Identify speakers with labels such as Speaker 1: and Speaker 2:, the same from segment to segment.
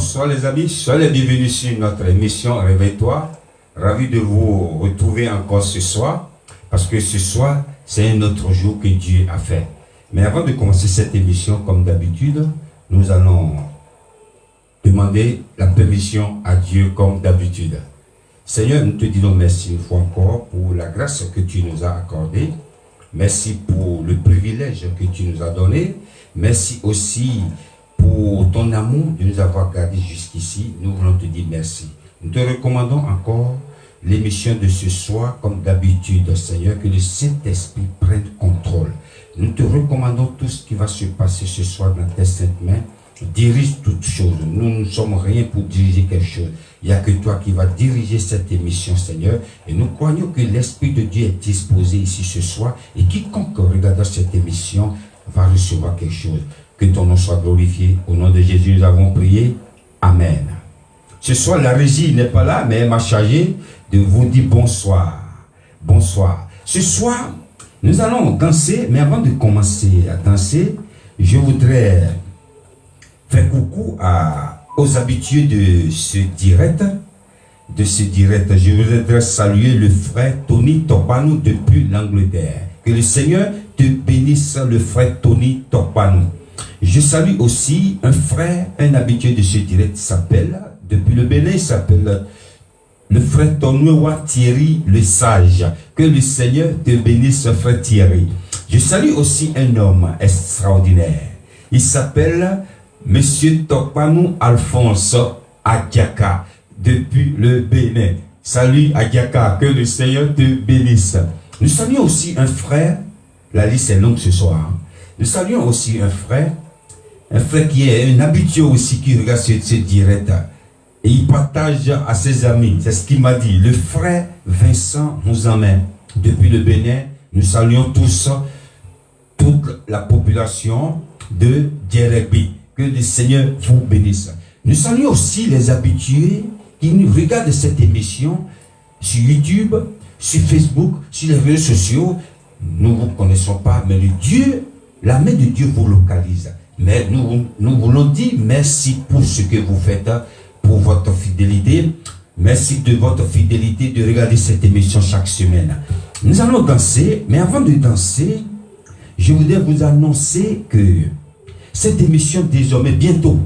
Speaker 1: Bonsoir les amis, soyez les bienvenus sur notre émission Réveille-toi. Ravi de vous retrouver encore ce soir, parce que ce soir, c'est un autre jour que Dieu a fait. Mais avant de commencer cette émission, comme d'habitude, nous allons demander la permission à Dieu comme d'habitude. Seigneur, nous te disons merci une fois encore pour la grâce que tu nous as accordée. Merci pour le privilège que tu nous as donné. Merci aussi pour ton amour de nous avoir gardés jusqu'ici. Nous voulons te dire merci. Nous te recommandons encore l'émission de ce soir comme d'habitude, Seigneur, que le Saint-Esprit prenne contrôle. Nous te recommandons tout ce qui va se passer ce soir dans tes saintes mains. Dirige toutes choses. Nous ne sommes rien pour diriger quelque chose. Il n'y a que toi qui vas diriger cette émission, Seigneur. Et nous croyons que l'Esprit de Dieu est disposé ici ce soir. Et quiconque regarde cette émission va recevoir quelque chose. Que ton nom soit glorifié. Au nom de Jésus, nous avons prié. Amen. Ce soir, la régie n'est pas là, mais elle m'a chargé de vous dire bonsoir. Bonsoir. Ce soir, nous allons danser. Mais avant de commencer à danser, je voudrais faire coucou aux habitués de ce direct. Je voudrais saluer le frère Tony Tokpanou depuis l'Angleterre. Que le Seigneur te bénisse, le frère Tony Tokpanou. Je salue aussi un frère, un habitué de ce direct, s'appelle, depuis le Bénin, il s'appelle le frère Tonouewa Thierry le Sage. Que le Seigneur te bénisse, frère Thierry. Je salue aussi un homme extraordinaire. Il s'appelle Monsieur Tokpanou Alphonse Adiaka, depuis le Bénin. Salut Adiaka, que le Seigneur te bénisse. Nous saluons aussi un frère, la liste est longue ce soir. Hein. Nous saluons aussi un frère qui est un habitué aussi qui regarde ce direct. Et il partage à ses amis, c'est ce qu'il m'a dit. Le frère Vincent Mouzamé, depuis le Bénin. Nous saluons tous, toute la population de Djerebi. Que le Seigneur vous bénisse. Nous saluons aussi les habitués qui nous regardent cette émission sur YouTube, sur Facebook, sur les réseaux sociaux. Nous ne vous connaissons pas, mais la main de Dieu vous localise. Mais nous voulons dire merci pour ce que vous faites, pour votre fidélité. Merci de votre fidélité de regarder cette émission chaque semaine. Nous allons danser, mais avant de danser, je voudrais vous annoncer que cette émission, désormais, bientôt,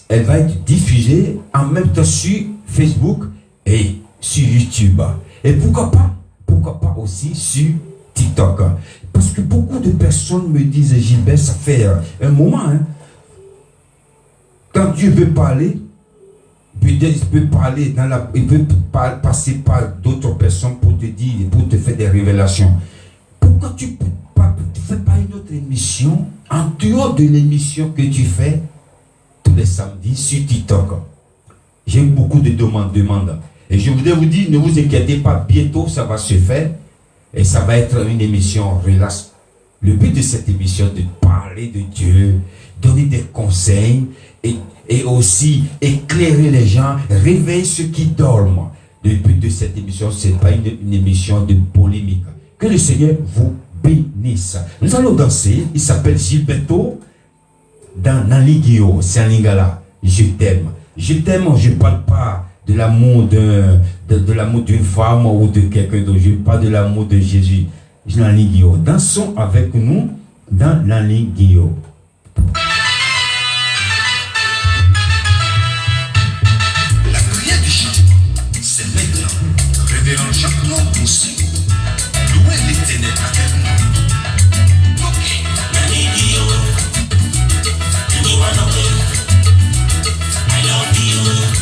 Speaker 1: elle va être diffusée en même temps sur Facebook et sur YouTube. Et pourquoi pas aussi sur TikTok. Parce que beaucoup de personnes me disent, Gilbert, ça fait un moment, hein, quand Dieu veut parler, peut-être il peut parler il peut passer par d'autres personnes pour te dire, pour te faire des révélations. Pourquoi tu ne fais pas une autre émission en dehors de l'émission que tu fais tous les samedis sur TikTok? J'ai beaucoup de demandes. Et je voudrais vous dire, ne vous inquiétez pas, bientôt ça va se faire. Et ça va être une émission relax. Le but de cette émission, de parler de Dieu, donner des conseils et aussi éclairer les gens, réveiller ceux qui dorment. Le but de cette émission, ce n'est pas une émission de polémique. Que le Seigneur vous bénisse. Nous allons danser. Il s'appelle Gilberto dans Naligio. C'est un lingala. Je t'aime. Je t'aime, je ne parle pas de l'amour de l'amour d'une femme ou de quelqu'un d'autre. Je parle de l'amour de Jésus. Naligio. Dansons avec nous dans Naligio.
Speaker 2: La prière du chant, c'est maintenant. Révérend Jacques Moussi. Louez l'Éternel avec nous. Ok. Naligio. You are the way. I love you.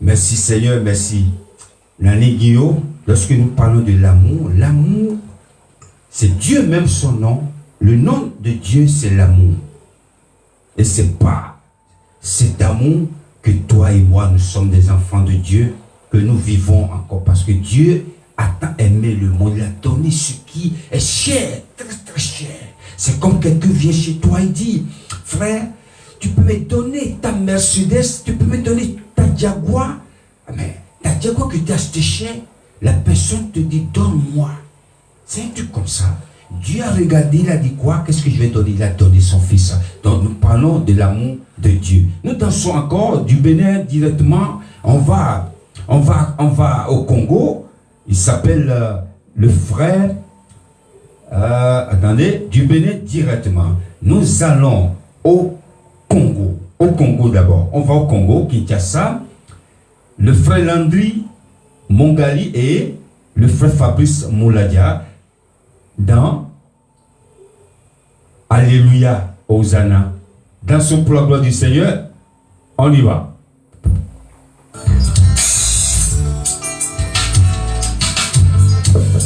Speaker 1: Merci Seigneur, merci. L'année Guillaume, lorsque nous parlons de l'amour, l'amour, c'est Dieu même son nom. Le nom de Dieu, c'est l'amour. Et c'est pas cet amour que toi et moi, nous sommes des enfants de Dieu, que nous vivons encore. Parce que Dieu a tant aimé le monde, il a donné ce qui est cher, très très cher. C'est comme quelqu'un vient chez toi et dit, frère, tu peux me donner ta Mercedes, tu peux me donner ta Jaguar. Mais ta Jaguar que tu as acheté cher, la personne te dit, donne-moi. C'est un truc comme ça. Dieu a regardé, il a dit quoi? Qu'est-ce que je vais donner? Il a donné son fils. Donc nous parlons de l'amour de Dieu. Nous dansons encore du Bénin directement. On va au Congo. Il s'appelle le frère. Attendez, du Bénin directement. Nous allons au Congo. Au Congo d'abord. On va au Congo, Kinshasa. Le frère Landry Mongali et le frère Fabrice Mouladia dans Alléluia, Hosanna. Dans son gloire du Seigneur, on y va.
Speaker 2: Alléluia.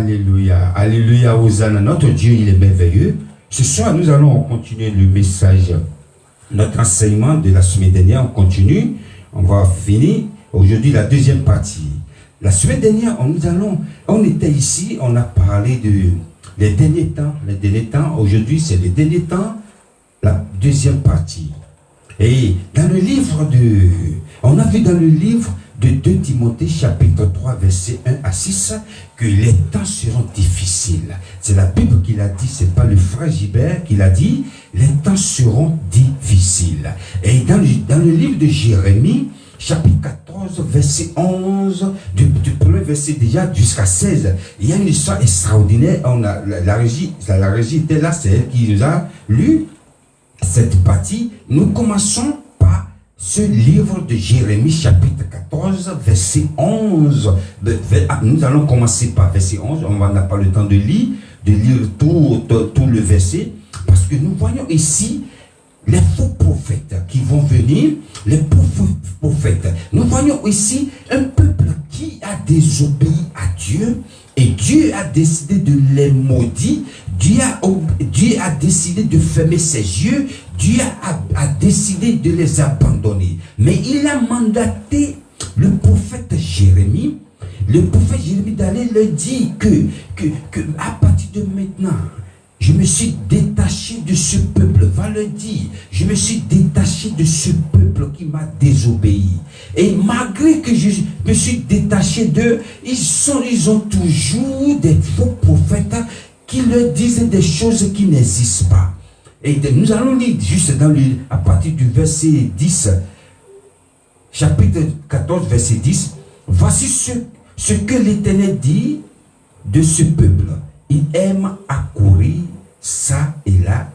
Speaker 1: Alléluia. Alléluia, Hosanna. Notre Dieu, il est merveilleux. Ce soir, nous allons continuer le message. Notre enseignement de la semaine dernière, on continue. On va finir aujourd'hui la deuxième partie. La semaine dernière, on était ici, on a parlé les derniers temps. Les derniers temps, aujourd'hui, c'est les derniers temps, la deuxième partie. Et dans le livre on a vu dans le livre de 2 Timothée chapitre 3 verset 1 à 6 que les temps seront difficiles. C'est la Bible qui l'a dit, c'est pas le frère Gilbert qui l'a dit, les temps seront difficiles. Et dans le livre de Jérémie, chapitre 14, verset 11, du premier verset déjà jusqu'à 16, il y a une histoire extraordinaire. La régie était là, c'est elle qui nous a lu cette partie. Nous commençons par ce livre de Jérémie, chapitre 14, verset 11. Nous allons commencer par verset 11. On n'a pas le temps de lire tout le verset, parce que nous voyons ici les faux prophètes qui vont venir, les faux prophètes. Nous voyons ici un peuple qui a désobéi à Dieu, et Dieu a décidé de les maudire. Dieu a décidé de fermer ses yeux. Dieu a décidé de les abandonner. Mais il a mandaté le prophète Jérémie. Le prophète Jérémie d'aller leur dire que à partir de maintenant, je me suis détaché de ce peuple. Va le dire. Je me suis détaché de ce peuple qui m'a désobéi. Et malgré que je me suis détaché d'eux, ils ont toujours des faux prophètes qui leur disent des choses qui n'existent pas. Et nous allons lire juste à partir du verset 10, chapitre 14, verset 10. Voici ce que l'Éternel dit de ce peuple. Ils aiment accourir ça et là,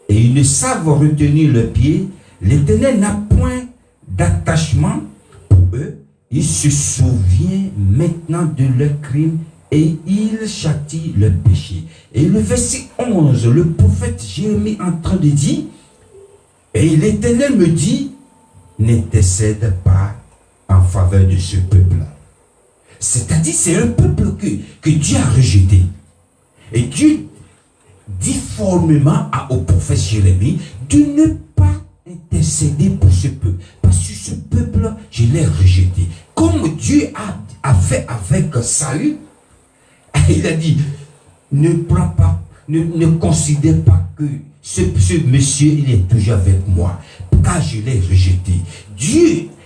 Speaker 1: et ils ne savent retenir le pied. L'Éternel n'a point d'attachement pour eux. Il se souvient maintenant de leurs crimes et il châtie leur péché. Et le verset 11, le prophète Jérémie en train de dire, et l'Éternel me dit, n'intercède pas en faveur de ce peuple. C'est-à-dire, c'est un peuple que Dieu a rejeté. Et Dieu dit formellement au prophète Jérémie de ne pas intercéder pour ce peuple. Parce que ce peuple, je l'ai rejeté. Comme Dieu a fait avec Saül, il a dit, ne considère pas que ce monsieur, il est toujours avec moi, car je l'ai rejeté.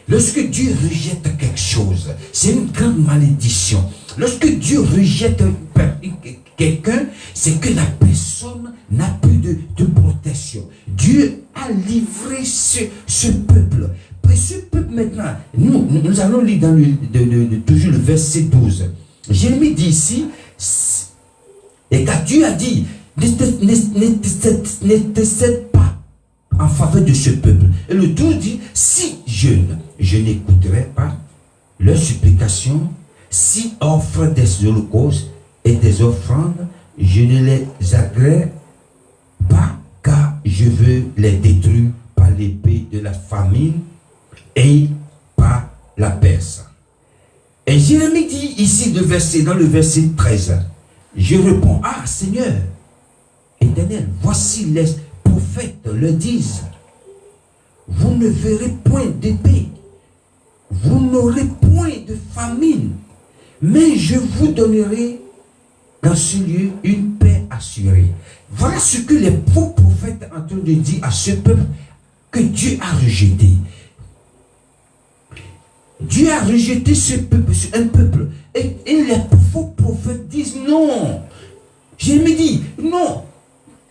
Speaker 1: Lorsque Dieu rejette quelque chose, c'est une grande malédiction. Lorsque Dieu rejette quelqu'un, c'est que la personne n'a plus de protection. Dieu a livré ce peuple. Et ce peuple maintenant, nous allons lire dans toujours le verset 12. Jérémie dit ici, et car Dieu a dit, n'intercède pas en faveur de ce peuple. Et le 12 dit, si je n'écouterai pas leurs supplications, si offrent des holocaustes et des offrandes, je ne les agrée pas, car je veux les détruire par l'épée de la famine et par la peste. Et Jérémie dit ici dans le verset 13, je réponds, ah Seigneur, Éternel, voici les prophètes le disent, vous ne verrez point d'épée, vous n'aurez point de famine, mais je vous donnerai dans ce lieu une paix assurée. Voilà ce que les faux prophètes sont en train de dire à ce peuple que Dieu a rejeté. Dieu a rejeté un peuple. Et les faux prophètes disent non. Jérémie dit non.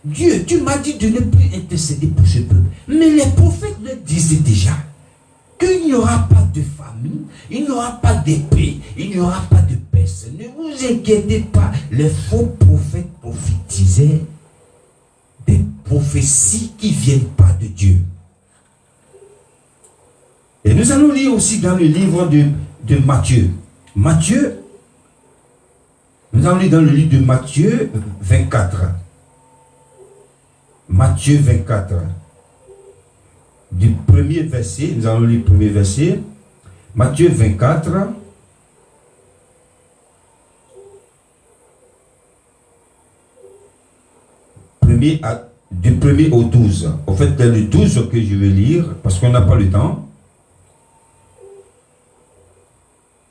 Speaker 1: Dieu, tu m'as dit de ne plus intercéder pour ce peuple. Mais les prophètes le disaient déjà qu'il n'y aura pas de famine, il n'y aura pas d'épée, il n'y aura pas de peste. Ne vous inquiétez pas. Les faux prophètes prophétisaient des prophéties qui ne viennent pas de Dieu. Et nous allons lire aussi dans le livre de Matthieu. Nous allons lire dans le livre de Matthieu 24. Matthieu 24. Du premier verset, nous allons lire le premier verset. Matthieu 24. du 1er au 12. En fait, c'est le 12 que je vais lire, parce qu'on n'a pas le temps.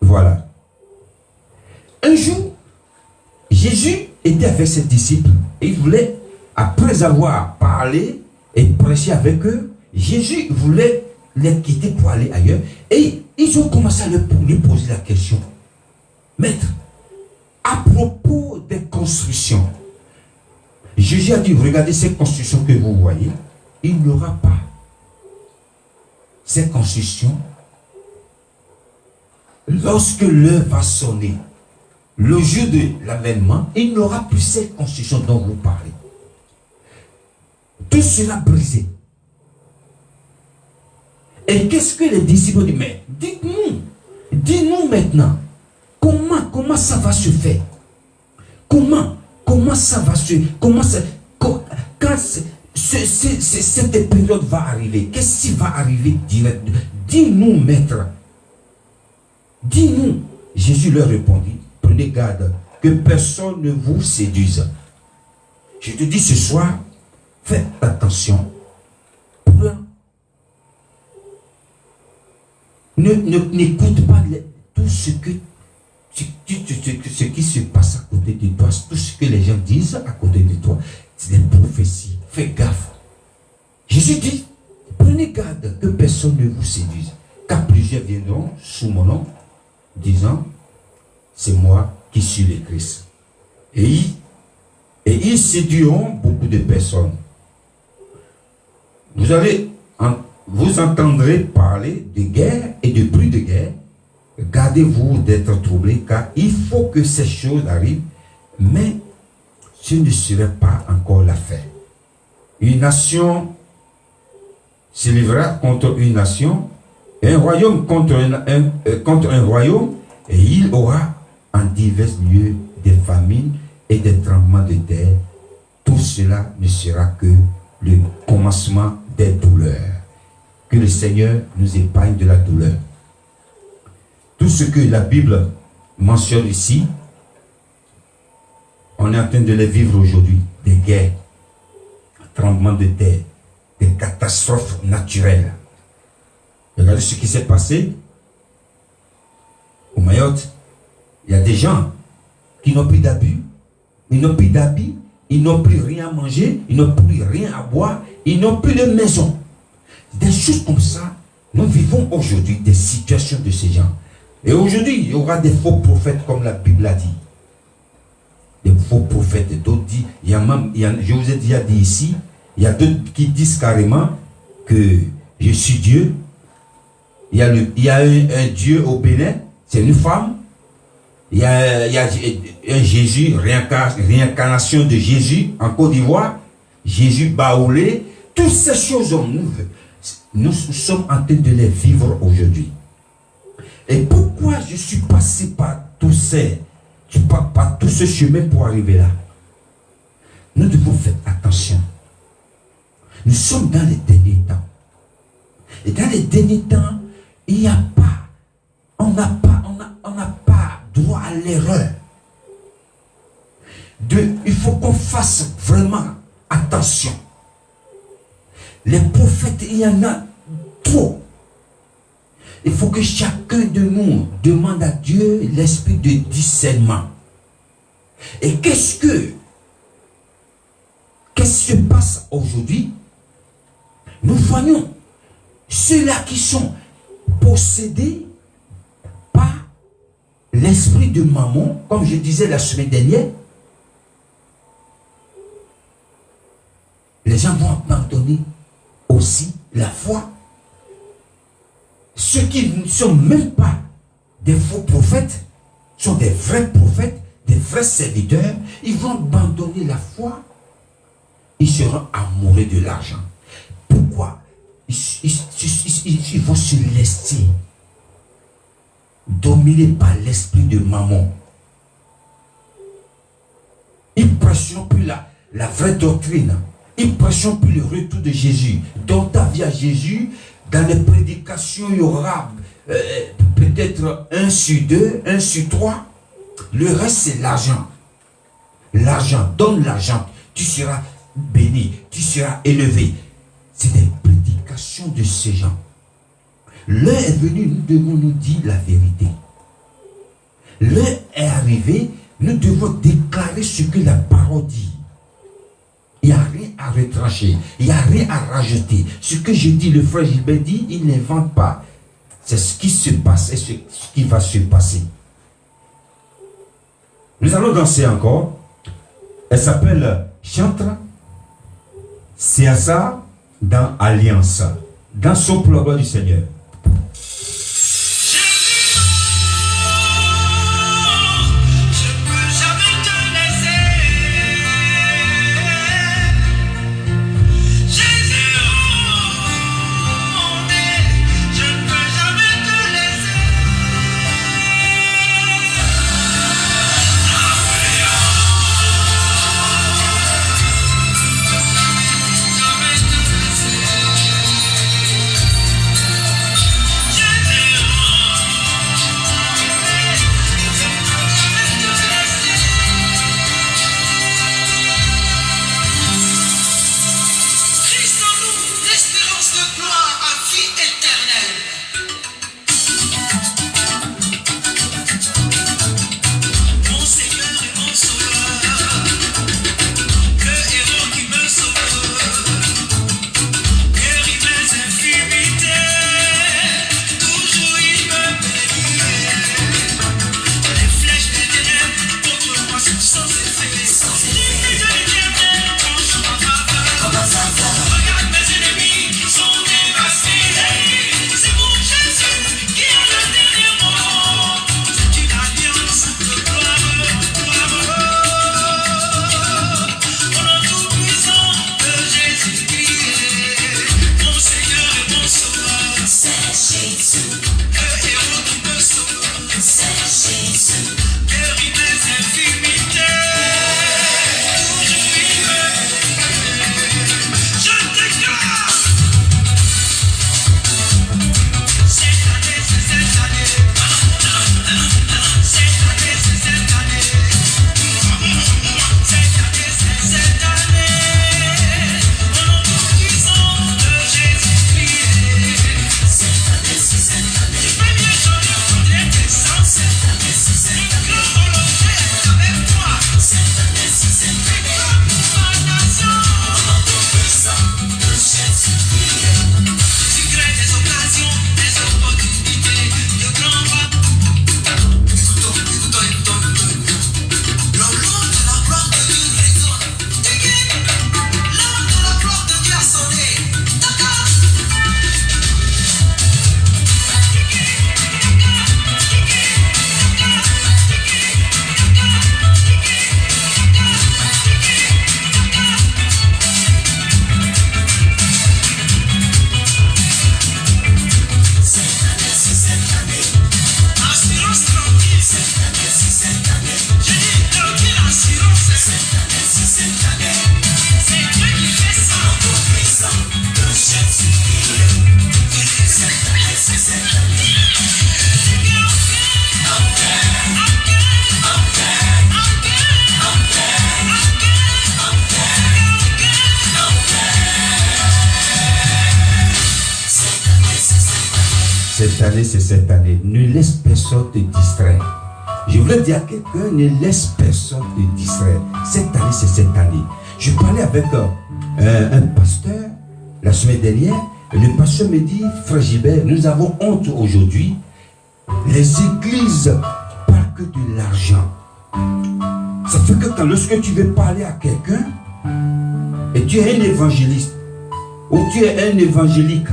Speaker 1: Voilà. Un jour, Jésus était avec ses disciples et il voulait, après avoir parlé et prêché avec eux, Jésus voulait les quitter pour aller ailleurs. Et ils ont commencé à lui poser la question. Maître, à propos des constructions, Jésus a dit, regardez ces constructions que vous voyez, il n'y aura pas ces constructions lorsque l'heure va sonner. Le jour de l'avènement, il n'y aura plus ces constructions dont vous parlez. Tout sera brisé. Et qu'est-ce que les disciples disent? Mais dis-nous maintenant, comment ça va se faire? Comment ça va se faire? Quand cette période va arriver, qu'est-ce qui va arriver direct? Dis-nous, maître. Dis-nous. Jésus leur répondit, prenez garde que personne ne vous séduise. Je te dis ce soir, faites attention. N'écoute pas tout ce qui se passe à côté de toi, tout ce que les gens disent à côté de toi, c'est des prophéties. Fais gaffe. Jésus dit, prenez garde que personne ne vous séduise, car plusieurs viendront sous mon nom, disant, c'est moi qui suis le Christ. Et ils séduiront beaucoup de personnes. Vous entendrez parler de guerre et de bruit de guerre. Gardez-vous d'être troublés, car il faut que ces choses arrivent, mais ce ne serait pas encore l'affaire. Une nation se livrera contre une nation, et un royaume contre un royaume, et il aura en divers lieux des famines et des tremblements de terre. Tout cela ne sera que le commencement des douleurs. Que le Seigneur nous épargne de la douleur. Tout ce que la Bible mentionne ici, on est en train de les vivre aujourd'hui. Des guerres, tremblements de terre, des catastrophes naturelles. Regardez ce qui s'est passé au Mayotte. Il y a des gens qui n'ont plus d'abus, ils n'ont plus d'habits, ils n'ont plus rien à manger, ils n'ont plus rien à boire, ils n'ont plus de maison. Des choses comme ça, nous vivons aujourd'hui des situations de ces gens. Et aujourd'hui, il y aura des faux prophètes comme la Bible a dit. Des faux prophètes, d'autres disent, je vous ai déjà dit ici, il y a d'autres qui disent carrément que je suis Dieu. Il y a un Dieu au Bénin, c'est une femme. Il y a un Jésus, réincarnation de Jésus en Côte d'Ivoire, Jésus baoulé. Toutes ces choses, nous sommes en train de les vivre aujourd'hui. Et pourquoi je suis passé par tout ce chemin pour arriver là? Nous devons faire attention. Nous sommes dans les derniers temps. Et dans les derniers temps, on n'a pas droit à l'erreur. Il faut qu'on fasse vraiment attention. Les prophètes, il y en a trop. Il faut que chacun de nous demande à Dieu l'esprit de discernement. Et qu'est-ce qui se passe aujourd'hui? Nous voyons ceux-là qui sont possédés par l'esprit de maman, comme je disais la semaine dernière. Les gens vont abandonner aussi la foi. Ceux qui ne sont même pas des faux prophètes sont des vrais prophètes, des vrais serviteurs. Ils vont abandonner la foi. Ils seront amoureux de l'argent. Pourquoi? Ils vont se laisser dominer par l'esprit de maman. Ils ne prêcheront plus la vraie doctrine. Ils ne prêcheront plus le retour de Jésus. Dans ta vie à Jésus, dans les prédications, il y aura peut-être 1 sur 2, 1 sur 3. Le reste, c'est l'argent. L'argent, donne l'argent. Tu seras béni, tu seras élevé. C'est des prédications de ces gens. L'heure est venue, nous devons nous dire la vérité. L'heure est arrivée, nous devons déclarer ce que la parole dit. Il n'y a rien à retrancher, il n'y a rien à rajouter. Ce que je dis, le frère Gilbert dit, il n'invente pas. C'est ce qui se passe et ce qui va se passer. Nous allons danser encore. Elle s'appelle Chantre César dans Alliance. Dansons pour la gloire du Seigneur. Cette année, c'est cette année. Ne laisse personne te distraire. Je voulais dire à quelqu'un, ne laisse personne te distraire. Cette année, c'est cette année. Je parlais avec un pasteur la semaine dernière. Et le pasteur me dit, frère Gilbert, nous avons honte aujourd'hui. Les églises parlent que de l'argent. Ça fait que lorsque tu veux parler à quelqu'un, et tu es un évangéliste, ou tu es un évangélique,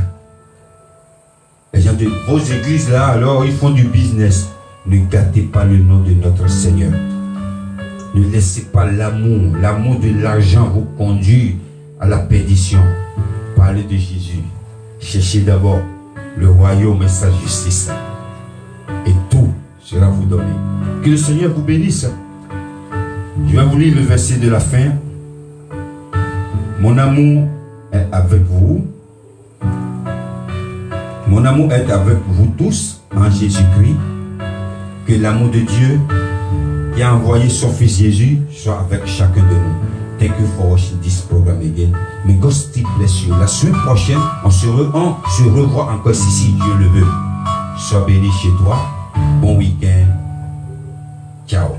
Speaker 1: les gens de vos églises là, alors ils font du business. Ne gâtez pas le nom de notre Seigneur. Ne laissez pas l'amour de l'argent vous conduire à la perdition. Parlez de Jésus. Cherchez d'abord le royaume et sa justice. Et tout sera vous donné. Que le Seigneur vous bénisse. Je vais vous lire le verset de la fin. Mon amour est avec vous. Mon amour est avec vous tous en Jésus-Christ. Que l'amour de Dieu qui a envoyé son Fils Jésus soit avec chacun de nous. thank you for watching this program again. May God still bless you. La semaine prochaine, on se revoit encore si Dieu le veut. Sois béni chez toi. Bon week-end. Ciao.